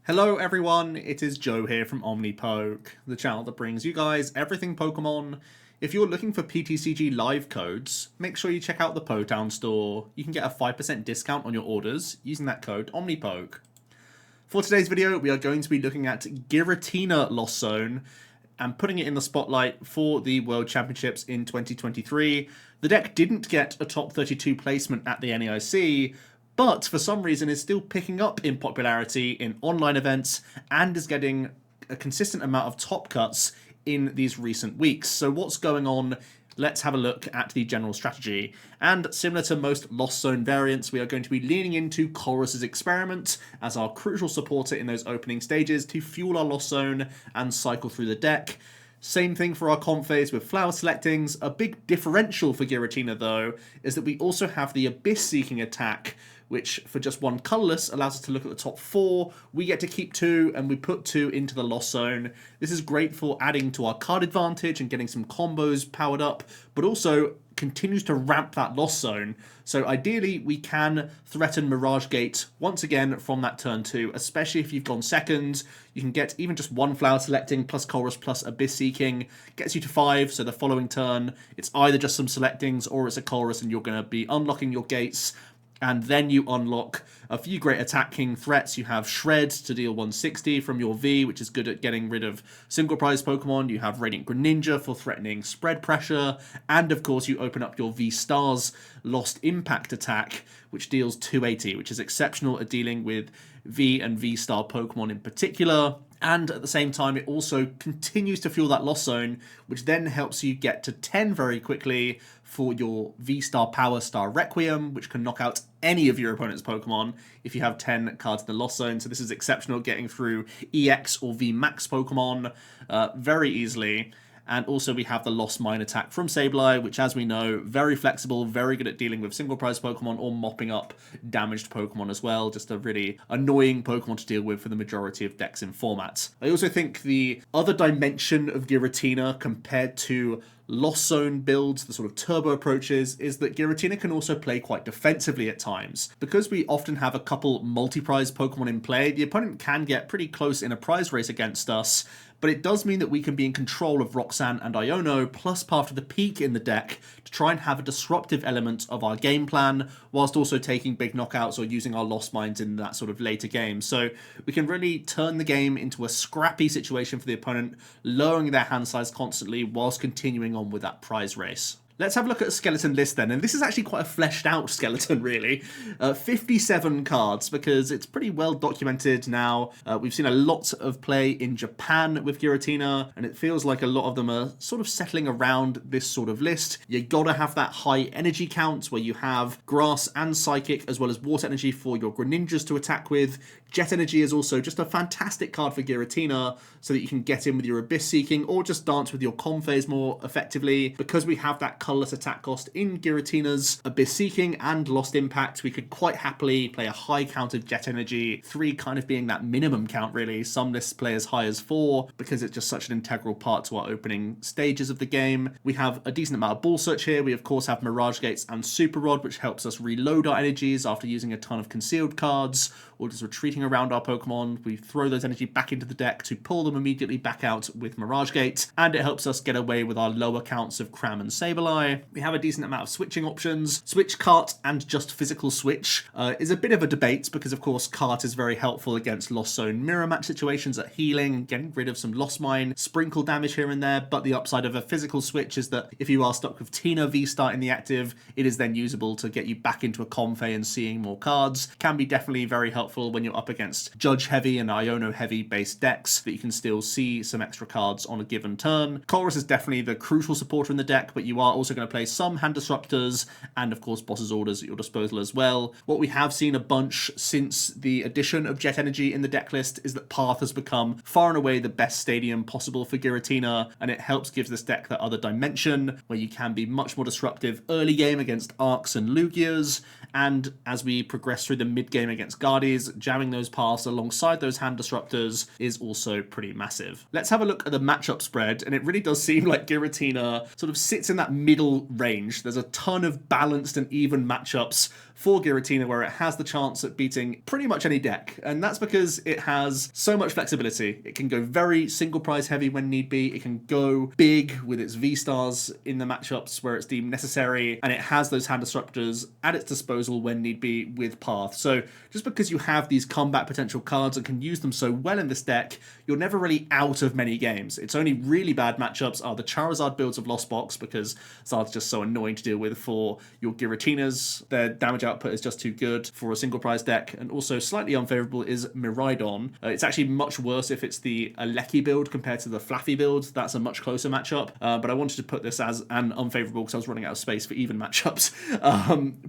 Hello everyone, it is Joe here from OmniPoke, the channel that brings you guys everything Pokemon. If you're looking for PTCG live codes, make sure you check out the Potown store. You can get a 5% discount on your orders using that code OmniPoke. For today's video, we are going to be looking at Giratina Lost Zone and putting it in the spotlight for the World Championships in 2023. The deck didn't get a top 32 placement at the NAIC, but for some reason is still picking up in popularity in online events and is getting a consistent amount of top cuts in these recent weeks. So what's going on? Let's have a look at the general strategy. And similar to most Lost Zone variants, we are going to be leaning into Colress's Experiment as our crucial supporter in those opening stages to fuel our Lost Zone and cycle through the deck. Same thing for our comp phase with Flower Selectings. A big differential for Giratina, though, is that we also have the Abyss Seeking attack, which for just one colourless allows us to look at the top 4. We get to keep 2, and we put 2 into the Lost Zone. This is great for adding to our card advantage and getting some combos powered up, but also continues to ramp that Lost Zone. So ideally, we can threaten Mirage Gate once again from that turn 2, especially if you've gone second. You can get even just 1 Flower Selecting plus Colress plus Abyss Seeking, gets you to 5, so the following turn, it's either just some Selectings or it's a Colress and you're going to be unlocking your gates. And then you unlock a few great attacking threats. You have Shred to deal 160 from your V, which is good at getting rid of single prize Pokemon. You have Radiant Greninja for threatening spread pressure. And of course, you open up your V-Stars Lost Impact attack, which deals 280, which is exceptional at dealing with V and V-Star Pokemon in particular. And at the same time, it also continues to fuel that Lost Zone, which then helps you get to 10 very quickly for your V-Star Power Star Requiem, which can knock out any of your opponent's Pokemon if you have 10 cards in the Lost Zone. So this is exceptional at getting through EX or VMAX Pokemon very easily. And also we have the Lost Mine attack from Sableye, which, as we know, very flexible, very good at dealing with single prize Pokemon or mopping up damaged Pokemon as well. Just a really annoying Pokemon to deal with for the majority of decks in formats. I also think the other dimension of Giratina compared to Lost Zone builds, the sort of turbo approaches, is that Giratina can also play quite defensively at times. Because we often have a couple multi-prize Pokemon in play, the opponent can get pretty close in a prize race against us, but it does mean that we can be in control of Roxanne and Iono, plus Path to the Peak in the deck, to try and have a disruptive element of our game plan, whilst also taking big knockouts or using our Lost Mines in that sort of later game. So we can really turn the game into a scrappy situation for the opponent, lowering their hand size constantly, whilst continuing on with that prize race. Let's have a look at a skeleton list then, and this is actually quite a fleshed out skeleton really. 57 cards, because it's pretty well documented now. We've seen a lot of play in Japan with Giratina, and it feels like a lot of them are sort of settling around this sort of list. You gotta have that high energy count where you have Grass and Psychic as well as Water Energy for your Greninjas to attack with. Jet Energy is also just a fantastic card for Giratina so that you can get in with your Abyss Seeking or just dance with your Com phase more effectively. Because we have that colourless attack cost in Giratina's Abyss Seeking and Lost Impact, we could quite happily play a high count of Jet Energy, 3 kind of being that minimum count really. Some lists play as high as 4 because it's just such an integral part to our opening stages of the game. We have a decent amount of Ball Search here. We of course have Mirage Gates and Super Rod, which helps us reload our energies after using a ton of concealed cards or just retreating around our Pokemon. We throw those energy back into the deck to pull them immediately back out with Mirage Gate, and it helps us get away with our lower counts of Cram and Sableye. We have a decent amount of switching options. Switch Cart and just physical switch is a bit of a debate because of course Cart is very helpful against Lost Zone mirror match situations at healing and getting rid of some Lost Mine sprinkle damage here and there, but the upside of a physical switch is that if you are stuck with Tina V-Star in the active, it is then usable to get you back into a Comfey and seeing more cards. Can be definitely very helpful when you're up against Judge heavy and Iono heavy based decks, that you can still see some extra cards on a given turn. Colress is definitely the crucial supporter in the deck, but you are also going to play some hand disruptors and of course boss's orders at your disposal as well. What we have seen a bunch since the addition of Jet Energy in the deck list is that Path has become far and away the best stadium possible for Giratina, and it helps give this deck that other dimension where you can be much more disruptive early game against Arcs and Lugias, and as we progress through the mid game against Guardies, jamming those paths alongside those hand disruptors is also pretty massive. Let's have a look at the matchup spread, and it really does seem like Giratina sort of sits in that middle range. There's a ton of balanced and even matchups for Giratina where it has the chance at beating pretty much any deck. And that's because it has so much flexibility. It can go very single prize heavy when need be. It can go big with its V-stars in the matchups where it's deemed necessary. And it has those hand disruptors at its disposal when need be with Path. So just because you have these combat potential cards and can use them so well in this deck, you're never really out of many games. Its only really bad matchups are the Charizard builds of Lost Box, because Zard's just so annoying to deal with for your Giratinas. Their damage output is just too good for a single prize deck, and also slightly unfavorable is Miraidon. It's actually much worse if it's the Aleki build compared to the Flaffy build. That's a much closer matchup, but I wanted to put this as an unfavorable because I was running out of space for even matchups.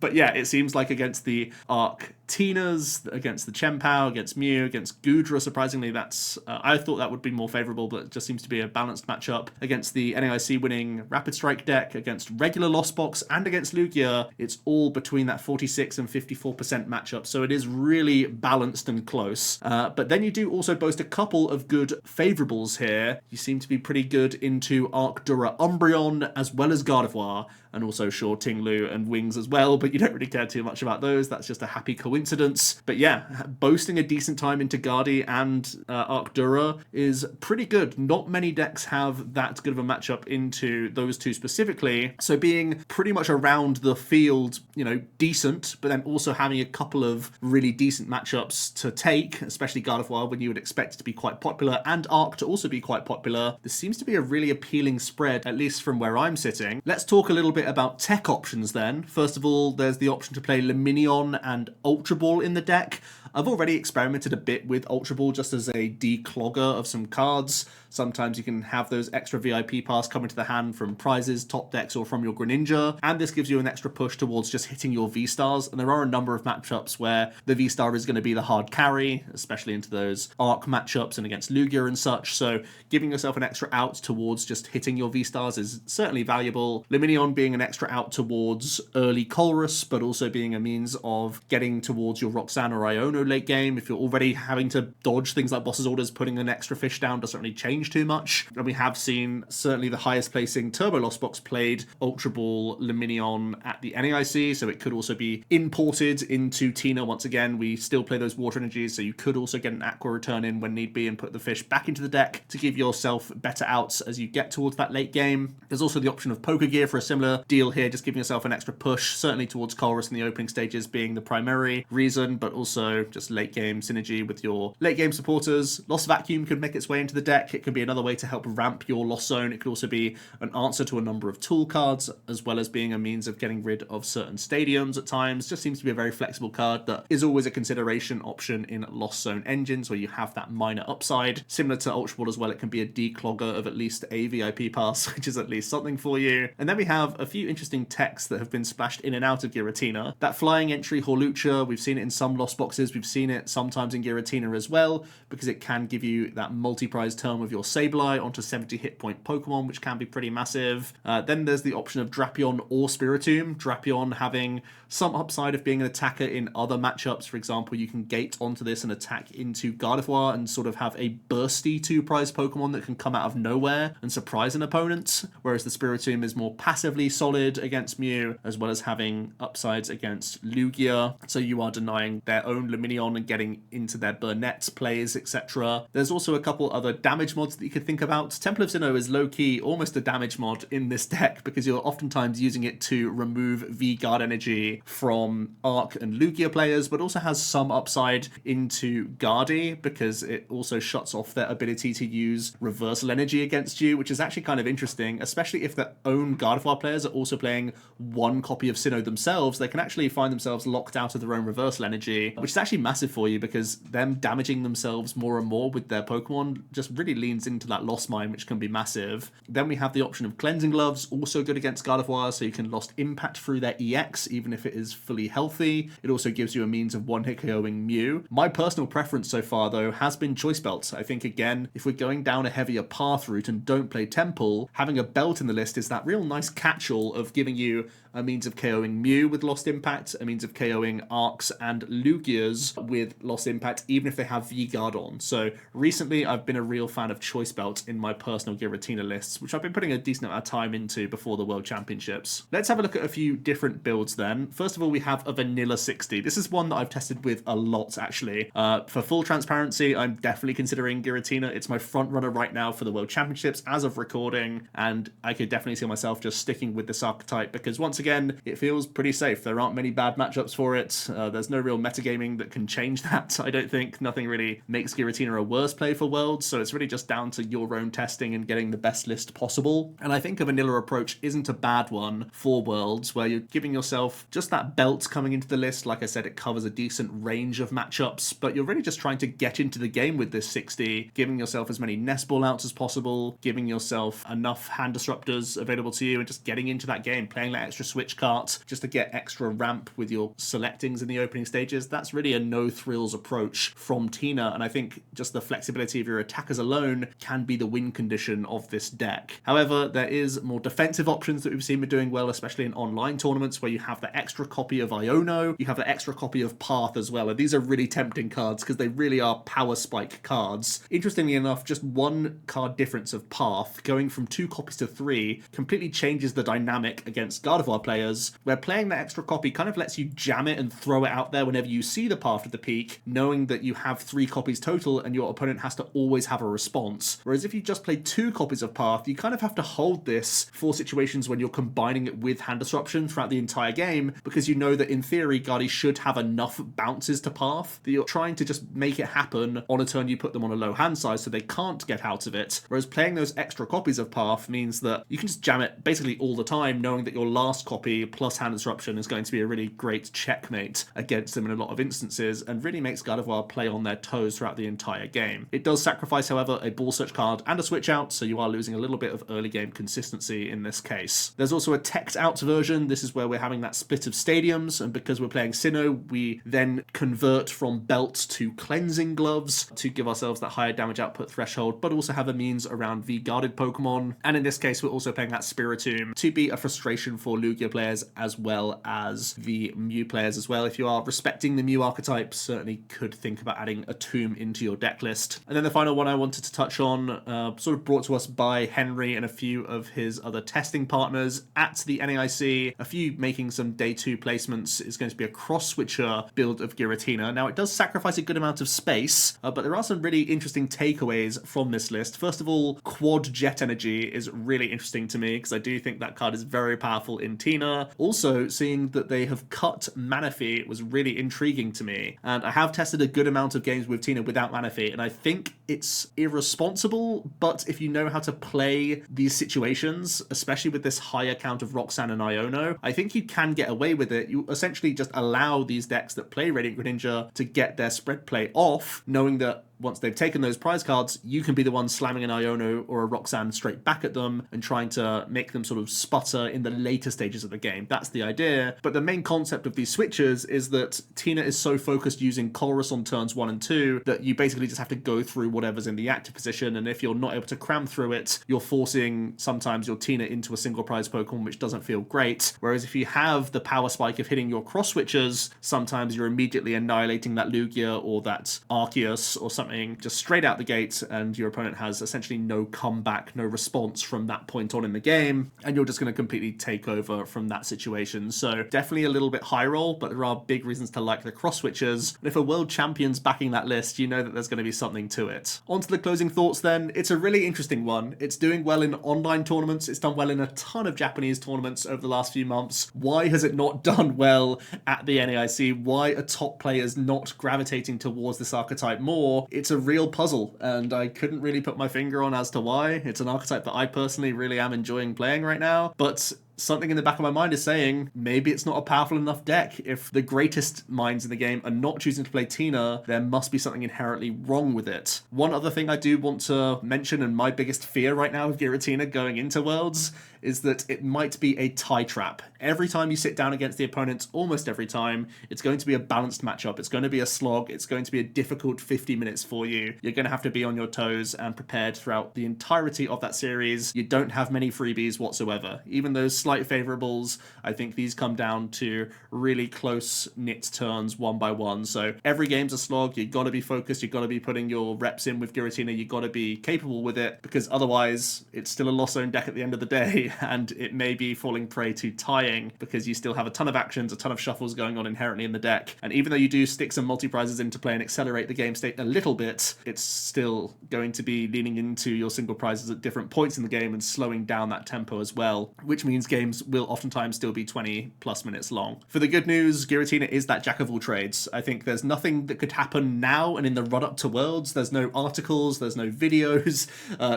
But yeah, it seems like against the Arctinas, against the Chien-Pao, against Mew, against Goodra, surprisingly, that's I thought that would be more favorable, but it just seems to be a balanced matchup. Against the NAIC winning Rapid Strike deck, against regular Lost Box, and against Lugia, it's all between that 46 and 54% matchup, so it is really balanced and close. But then you do also boast a couple of good favourables here. You seem to be pretty good into Arcdura Umbreon, as well as Gardevoir, and also sure Tinglu and Wings as well, but you don't really care too much about those. That's just a happy coincidence. But yeah, boasting a decent time into Gardy and Arcdura is pretty good. Not many decks have that good of a matchup into those two specifically, so being pretty much around the field, you know, decent, but then also having a couple of really decent matchups to take, especially Gardevoir when you would expect it to be quite popular, and Arc to also be quite popular. This seems to be a really appealing spread, at least from where I'm sitting. Let's talk a little bit about tech options then. First of all, there's the option to play Luminion and Ultra Ball in the deck. I've already experimented a bit with Ultra Ball just as a declogger of some cards. Sometimes you can have those extra VIP pass come into the hand from prizes, top decks, or from your Greninja, and this gives you an extra push towards just hitting your V-Stars, and there are a number of matchups where the V-Star is going to be the hard carry, especially into those Arc matchups and against Lugia and such, so giving yourself an extra out towards just hitting your V-Stars is certainly valuable. Luminion being an extra out towards early Colrus, but also being a means of getting towards your Roxanne or Iono late game. If you're already having to dodge things like Boss's Orders, putting an extra fish down doesn't really change too much. And we have seen certainly the highest placing Turbo Lost Box played Ultra Ball Luminion at the NAIC, so it could also be imported into Tina once again. We still play those water energies, so you could also get an Aqua return in when need be and put the fish back into the deck to give yourself better outs as you get towards that late game. There's also the option of Poker Gear for a similar deal here, just giving yourself an extra push, certainly towards Colrus in the opening stages being the primary reason, but also just late game synergy with your late game supporters. Lost Vacuum could make its way into the deck. It could be another way to help ramp your Lost Zone. It could also be an answer to a number of tool cards, as well as being a means of getting rid of certain stadiums at times. Just seems to be a very flexible card that is always a consideration option in Lost Zone engines where you have that minor upside. Similar to Ultra Ball as well, it can be a declogger of at least a VIP pass, which is at least something for you. And then we have a few interesting techs that have been splashed in and out of Giratina. That flying entry Horlucha, we've seen it in some Lost Boxes, we've seen it sometimes in Giratina as well, because it can give you that multi-prize turn with your Sableye onto 70 hit point Pokemon, which can be pretty massive. Then there's the option of Drapion or Spiritomb. Drapion having some upside of being an attacker in other matchups. For example, you can gate onto this and attack into Gardevoir and sort of have a bursty two-prize Pokemon that can come out of nowhere and surprise an opponent, whereas the Spiritomb is more passively solid against Mew, as well as having upsides against Lugia, so you are denying their own Luminion and getting into their Burnett plays, etc. There's also a couple other damage mods that you could think about. Temple of Sinnoh is low-key almost a damage mod in this deck because you're oftentimes using it to remove V-Guard energy from Arc and Lugia players, but also has some upside into Guardy because it also shuts off their ability to use reversal energy against you, which is actually kind of interesting, especially if their own Gardevoir players are also playing one copy of Sinnoh themselves. They can actually find themselves locked out of their own reversal energy, which is actually massive for you because them damaging themselves more and more with their Pokemon just really leans into that Lost Mine, which can be massive. Then we have the option of Cleansing Gloves, also good against Gardevoir, so you can Lost Impact through their EX, even if it is fully healthy. It also gives you a means of one-hit KOing Mew. My personal preference so far, though, has been Choice Belt. I think, again, if we're going down a heavier path route and don't play Temple, having a belt in the list is that real nice catch-all of giving you a means of KOing Mew with Lost Impact, a means of KOing Arcs and Lugias cards with Lost Impact, even if they have V-Guard on. So recently, I've been a real fan of Choice Belt in my personal Giratina lists, which I've been putting a decent amount of time into before the World Championships. Let's have a look at a few different builds then. First of all, we have a Vanilla 60. This is one that I've tested with a lot, actually. For full transparency, I'm definitely considering Giratina. It's my front runner right now for the World Championships as of recording, and I could definitely see myself just sticking with this archetype because, once again, it feels pretty safe. There aren't many bad matchups for it. There's no real metagaming that can change that, I don't think. Nothing really makes Giratina a worse play for Worlds, so it's really just down to your own testing and getting the best list possible. And I think a vanilla approach isn't a bad one for Worlds, where you're giving yourself just that belt coming into the list. Like I said, it covers a decent range of matchups, but you're really just trying to get into the game with this 60, giving yourself as many nest ball outs as possible, giving yourself enough hand disruptors available to you, and just getting into that game, playing that extra switch cart just to get extra ramp with your selectings in the opening stages. That's really a no thrills approach from Tina, and I think just the flexibility of your attackers alone can be the win condition of this deck. However, there is more defensive options that we've seen with doing well, especially in online tournaments where you have the extra copy of Iono, you have the extra copy of Path as well, and these are really tempting cards because they really are power spike cards. Interestingly enough, just one card difference of Path going from 2 copies to 3 completely changes the dynamic against Gardevoir players, where playing that extra copy kind of lets you jam it and throw it out there whenever you see the Path at the peak, knowing that you have 3 copies total and your opponent has to always have a response. Whereas if you just play 2 copies of Path, you kind of have to hold this for situations when you're combining it with hand disruption throughout the entire game, because you know that in theory Guardy should have enough bounces to Path that you're trying to just make it happen on a turn you put them on a low hand size so they can't get out of it. Whereas playing those extra copies of Path means that you can just jam it basically all the time, knowing that your last copy plus hand disruption is going to be a really great checkmate against them in a lot of instances, and really makes Gardevoir play on their toes throughout the entire game. It does sacrifice, however, a ball search card and a switch out, so you are losing a little bit of early game consistency in this case. There's also a teched out version. This is where we're having that split of stadiums, and because we're playing Sinnoh, we then convert from belts to cleansing gloves to give ourselves that higher damage output threshold, but also have a means around V-guarded Pokemon. And in this case, we're also playing that Spiritomb to be a frustration for Lugia players as well as the Mew players as well. If you are respecting the Mew archetype, certainly could think about adding a Tomb into your deck list. And then the final one I wanted to touch on, sort of brought to us by Henry and a few of his other testing partners at the NAIC, a few making some day 2 placements, is going to be a cross-switcher build of Giratina. Now, it does sacrifice a good amount of space, but there are some really interesting takeaways from this list. First of all, Quad Jet Energy is really interesting to me because I do think that card is very powerful in Tina. Also, seeing that they have cut Manaphy was really intriguing to me, and I have tested a good amount of games with Tina without Manaphy, and I think it's irresponsible, but if you know how to play these situations, especially with this higher count of Roxanne and Iono, I think you can get away with it. You essentially just allow these decks that play Radiant Greninja to get their spread play off, knowing that once they've taken those prize cards, you can be the one slamming an Iono or a Roxanne straight back at them and trying to make them sort of sputter in the later stages of the game. That's the idea. But the main concept of these switches is that Tina is so focused using Colress on turns 1 and 2 that you basically just have to go through whatever's in the active position, and if you're not able to cram through it, you're forcing sometimes your Tina into a single prize Pokemon, which doesn't feel great. Whereas if you have the power spike of hitting your cross switches, sometimes you're immediately annihilating that Lugia or that Arceus or something just straight out the gate, and your opponent has essentially no comeback, no response from that point on in the game, and you're just going to completely take over from that situation. So definitely a little bit high roll, but there are big reasons to like the cross switchers. And if a world champion's backing that list, you know that there's going to be something to it. On to the closing thoughts then. It's a really interesting one. It's doing well in online tournaments. It's done well in a ton of Japanese tournaments over the last few months. Why has it not done well at the NAIC? Why are top players not gravitating towards this archetype more? It's a real puzzle, and I couldn't really put my finger on as to why. It's an archetype that I personally really am enjoying playing right now, but something in the back of my mind is saying maybe it's not a powerful enough deck. If the greatest minds in the game are not choosing to play Tina, there must be something inherently wrong with it. One other thing I do want to mention, and my biggest fear right now with Giratina going into Worlds, is that it might be a tie trap. Every time you sit down against the opponent, almost every time, it's going to be a balanced matchup. It's going to be a slog. It's going to be a difficult 50 minutes for you. You're going to have to be on your toes and prepared throughout the entirety of that series. You don't have many freebies whatsoever. Even those slight favorables, I think these come down to really close-knit turns one by one. So every game's a slog. You've got to be focused. You've got to be putting your reps in with Giratina. You've got to be capable with it, because otherwise it's still a lost zone deck at the end of the day, and it may be falling prey to tying because you still have a ton of actions, a ton of shuffles going on inherently in the deck. And even though you do stick some multi-prizes into play and accelerate the game state a little bit, it's still going to be leaning into your single prizes at different points in the game and slowing down that tempo as well, which means games will oftentimes still be 20 plus minutes long. For the good news, Giratina is that jack of all trades. I think there's nothing that could happen now and in the run up to Worlds. There's no articles, there's no videos,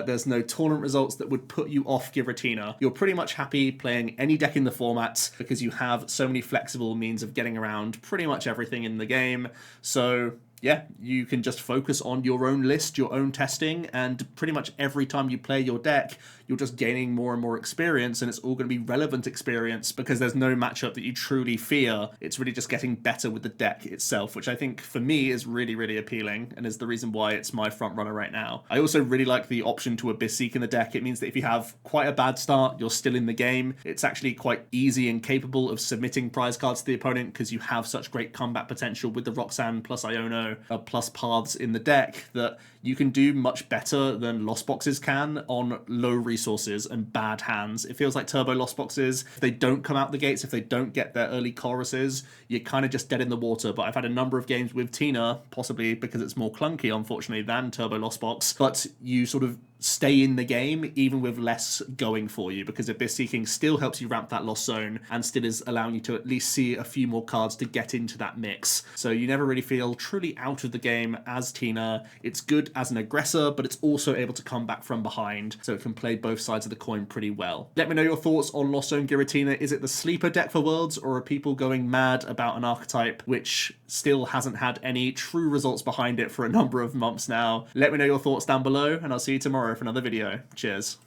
there's no tournament results that would put you off Giratina. You're pretty much happy playing any deck in the format because you have so many flexible means of getting around pretty much everything in the game. So yeah, you can just focus on your own list, your own testing, and pretty much every time you play your deck, you're just gaining more and more experience, and it's all going to be relevant experience because there's no matchup that you truly fear. It's really just getting better with the deck itself, which I think for me is really, really appealing and is the reason why it's my front runner right now. I also really like the option to Abyss Seek in the deck. It means that if you have quite a bad start, you're still in the game. It's actually quite easy and capable of submitting prize cards to the opponent because you have such great combat potential with the Roxanne plus Iono plus paths in the deck that you can do much better than Lost Boxes can on low resources and bad hands. It feels like Turbo Lost Boxes, if they don't come out the gates, if they don't get their early choruses, you're kind of just dead in the water. But I've had a number of games with Tina, possibly because it's more clunky, unfortunately, than Turbo Lost Box, but you sort of stay in the game even with less going for you, because Abyss Seeking still helps you ramp that lost zone and still is allowing you to at least see a few more cards to get into that mix. So you never really feel truly out of the game as Tina. It's good as an aggressor, but it's also able to come back from behind, so it can play both sides of the coin pretty well. Let me know your thoughts on Lost Zone Giratina. Is it the sleeper deck for Worlds, or are people going mad about an archetype which still hasn't had any true results behind it for a number of months now? Let me know your thoughts down below, and I'll see you tomorrow for another video. Cheers.